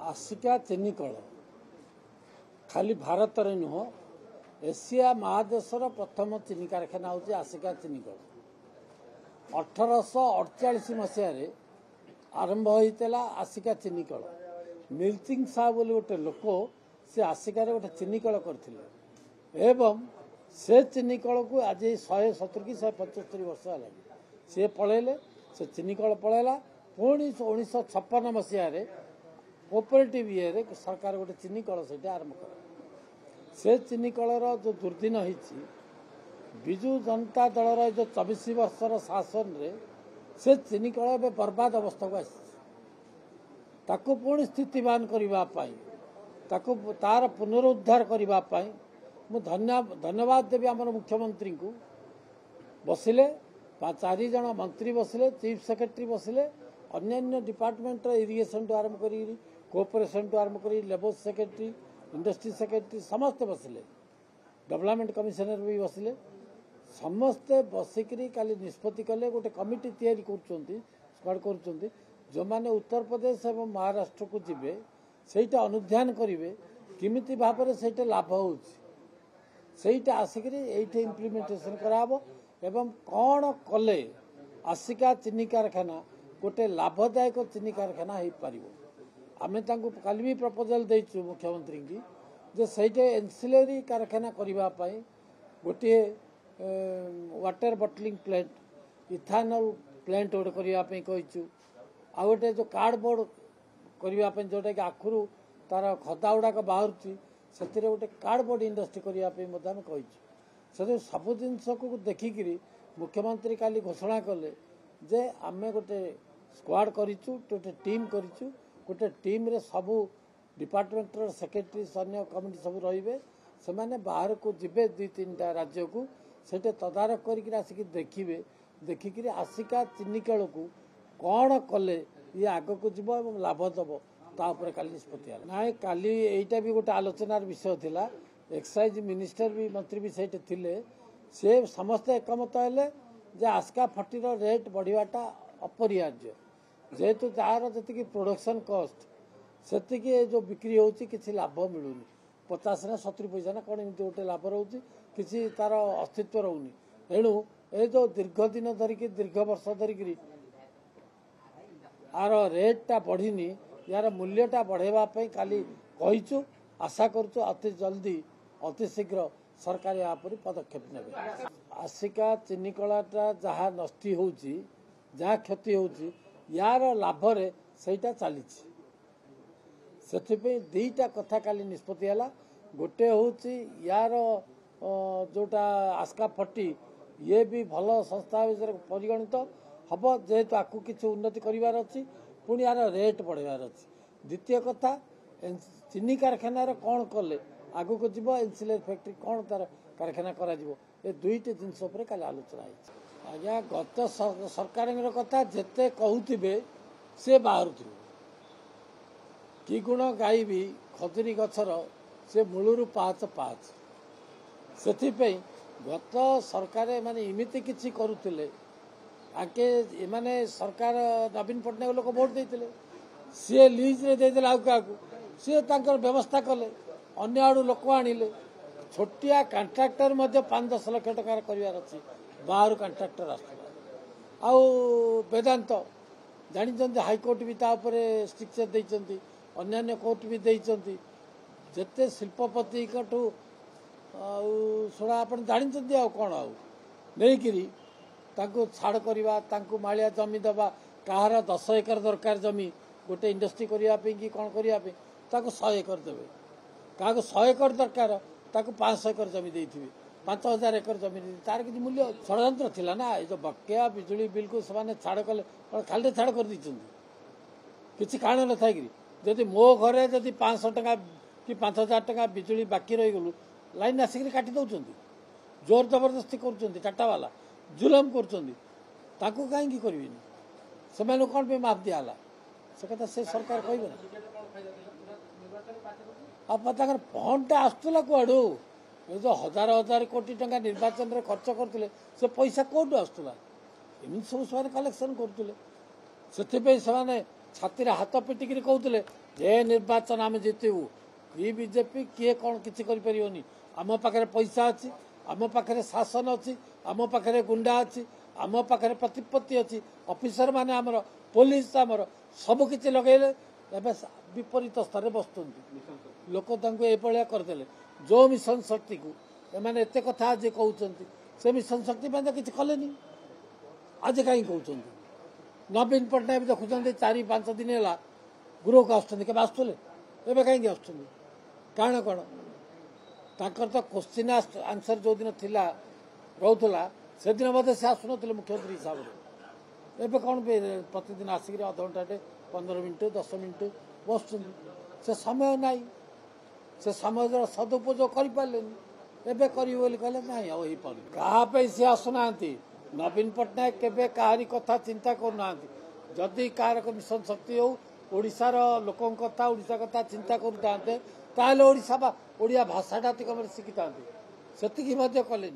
आसिका चीनी कल खाली भारत में नुह एशिया महादेशर प्रथम चीनी कारखाना हूँ आसिका चीनी कल 1848 मसीह आरंभ होता आसिका चीनी कल मिल्चिंग शाह बोली गोटे लोक से आसिकार गोटे चीनी कल करथिले एवं से चीनी कल को आज 170 कि 175 वर्ष है सी पलैले से चीनी कल पलैला पुणी 1956 मसीह कोऑपरेटिव ये सरकार गोटे चीनी कल से आरंभ कर से चीनी कलर जो दुर्दिन होती विजु जनता दलर जो 24 वर्षर शासन रे से चीनी कल ए बर्बाद अवस्था को आसी पुणी स्थितिवान करने तार पुनरुद्धार करने मु धन्यवाद देवी आम मुख्यमंत्री को बसिले 4 जन मंत्री बसिले चीफ सेक्रेटरी बसिले अन्य डिपार्टमेंट इरिगेशन टू आरंभ कर कोऑपरेशन टू आरंभ कर लेबर सेक्रेटरी इंडस्ट्री सेक्रेटरी समस्ते बसिले डेवलपमेंट कमिशनर भी बसिले समस्ते बसिकी काली निष्पत्ति कले गोटे कमिटी तैयारी कर जो माने उत्तर प्रदेश और महाराष्ट्र को जिबे सेटा अनुध्यान करेंगे किमिति भाव में सेटा लाभ होटा आसिक इम्प्लीमेंटेशन कराबो एवं कौन कले आसिका चीनी कारखाना गोटे लाभदायक चीनी कारखाना हो पार आम कल भी प्रपोजल देचु मुख्यमंत्री की जे सहीटे एनसिलरी कारखाना करने गोटे वाटर बटलिंग प्लांट इथानल प्लांट गोटे करने कहीचु आ गोटे जो कार्डबोर्ड करने जोटा कि आखुरु तार खदा गुड़ाक बाहर से गोटे कार्डबोर्ड इंडस्ट्री करने कहीचु सब जिनस को देखिकी मुख्यमंत्री काली घोषणा कले जे आमे गोटे स्क्वाड करिचु गोटे टीम करिचु गोटे टीम रे सबू डिपार्टमेंटर सेक्रेटरी अन्य कमिटी सब रहिबे से माने बाहर को जिबे 2-3टा राज्य को सेटे तदारख करिक आसिक देखिबे देखिकी आसिका चीनी कल को कौन कले ये आग को जीव और लाभ दब तापर काली निष्पत्ति ना काली एटा भी गोटे आलोचनार विषय थिला एक्साइज मिनिस्टर भी मंत्री भी सेठ थिले से समस्ते एकमत हेले जे आस्का फटीर रेट बढ़ाटा अपरिहार्य जेहेतु तार जी प्रोडक्शन कॉस्ट से जो बिक्री होची किसी लाभ मिलूनी 50 ना 70 पैसा ना कौन एमती गोटे लाभ रोचे किसी तार अस्तित्व रोनी एणु ए जो दीर्घ दिन धरिक दीर्घ वर्ष धरिक आर रेटा बढ़ीनी यार मूल्यटा बढ़ेवाई काली कहीचु आशा करुचु अति जल्दी अति शीघ्र सरकार या पदक्षेप ने आसिका चीनी कलाटा जहाँ नष्टि होची जहाँ क्षति होची यार लाभ रे सेटा चली दुईटा कथा काली निष्पत्ति है गोटे हूँ यार जोटा आस्का फटी ये भी भल संस्था विषय परिगणित हम जेहेतु आपको किसी उन्नति करार अच्छी पुणी यार रेट बढ़ार अच्छी द्वितीय कथा चीनी कारखाना कौन कले आगू को जीव एनसिलरी फैक्ट्री कौन तार कारखाना करा ये दुईट जिनस काली आलोचना है आज्ञा गत सरकार कथा जिते कहूबे सी बाहर कि गुण गाई भी खजुरी गछर से मूलरू पाँच पाँच से गत सरकार माने इमिति किछि करुथिले आके एमाने सरकार नवीन पट्टनायक लोक भोट देते सी लीज रे देदेले आउ क्या सी तांकर व्यवस्था कले अन्य आड़ू लोक आनिले छोटिया कॉन्ट्रैक्टर 5-10 लाख टका करार अच्छी बाहर कॉन्ट्रैक्टर आसला आउ वेदांत जानी हाईकोर्ट भी तापर स्ट्रिक्चर देइचंती अन्य कोर्ट भी देइचंती जेते शिल्पपति ठू आप जानते आउ कौन आउ नहीं छाड़ करवा मालिया जमी दबा कहार 10 एकर दरकार जमी गोटे इंडस्ट्री करने कि कौन करने 100 एकर देवे क्या 100 एकर दरकार 500 एकर जमी देथिबे 5000 एकर जमी तार किसी मूल्य षड्यंत्र थिला ना ये जो बकेया बिजुली बिल को से छाड़ कले खाली छाड़ कर किसी कारण न थी जदि मो घरे जदि 500 टका कि 5000 टका बिजुली बाकी रहीगलु लाइन आसिक काटी दौरान जोर जबरदस्ती कर टाटा वाला जुलम कर कहीं करें से कौन पे माफ दिया से कथा से सरकार कहे ना फंडा आसला कौड़ू ये जो हजार हजार कोटी टंका निर्वाचन में खर्च करते से पैसा कौटू आसला एमती सब से कलेक्शन करते से छाती हाथ पिटिक कहते जे निर्वाचन आम जितबू कि बीजेपी किए कौन किसी करें आम पाखे पैसा अच्छी आम पाखे शासन अच्छी आम पाखे गुंडा अच्छी आम पाखे प्रतिपत्ति अच्छी ऑफिसर माने आमर पुलिस आमर सबकि लगे विपरीत स्तर बसुँ लोक ये करदे जो मिशन शक्ति को एमाने एत कथा आज कहते से मिशन शक्ति तो किसी कले आज कहीं कहते नवीन पट्टनायक देखुं 4-5 दिन है गृह को आसुले आसुले कहीं आसुँच कारण कौन ताकर तो क्वेश्चन आंसर जो दिन थिला रोला से दिन बोधे से आसुन मुख्यमंत्री हिसाब से एवं कौन प्रतिदिन आसिक अध घंटे 15 मिनट 10 मिनट बस से समय ना से समय सदुपयोग करें एवं कहले ना क्या सी आसुना नवीन पट्टनायक केवे कहारी कथा चिंता करना जदि कहार मिशन शक्ति हो ओडिशार लोकों कथा ओडिशा कथा चिंता करूँ ओडिया भाषाटा शिखी था से कले।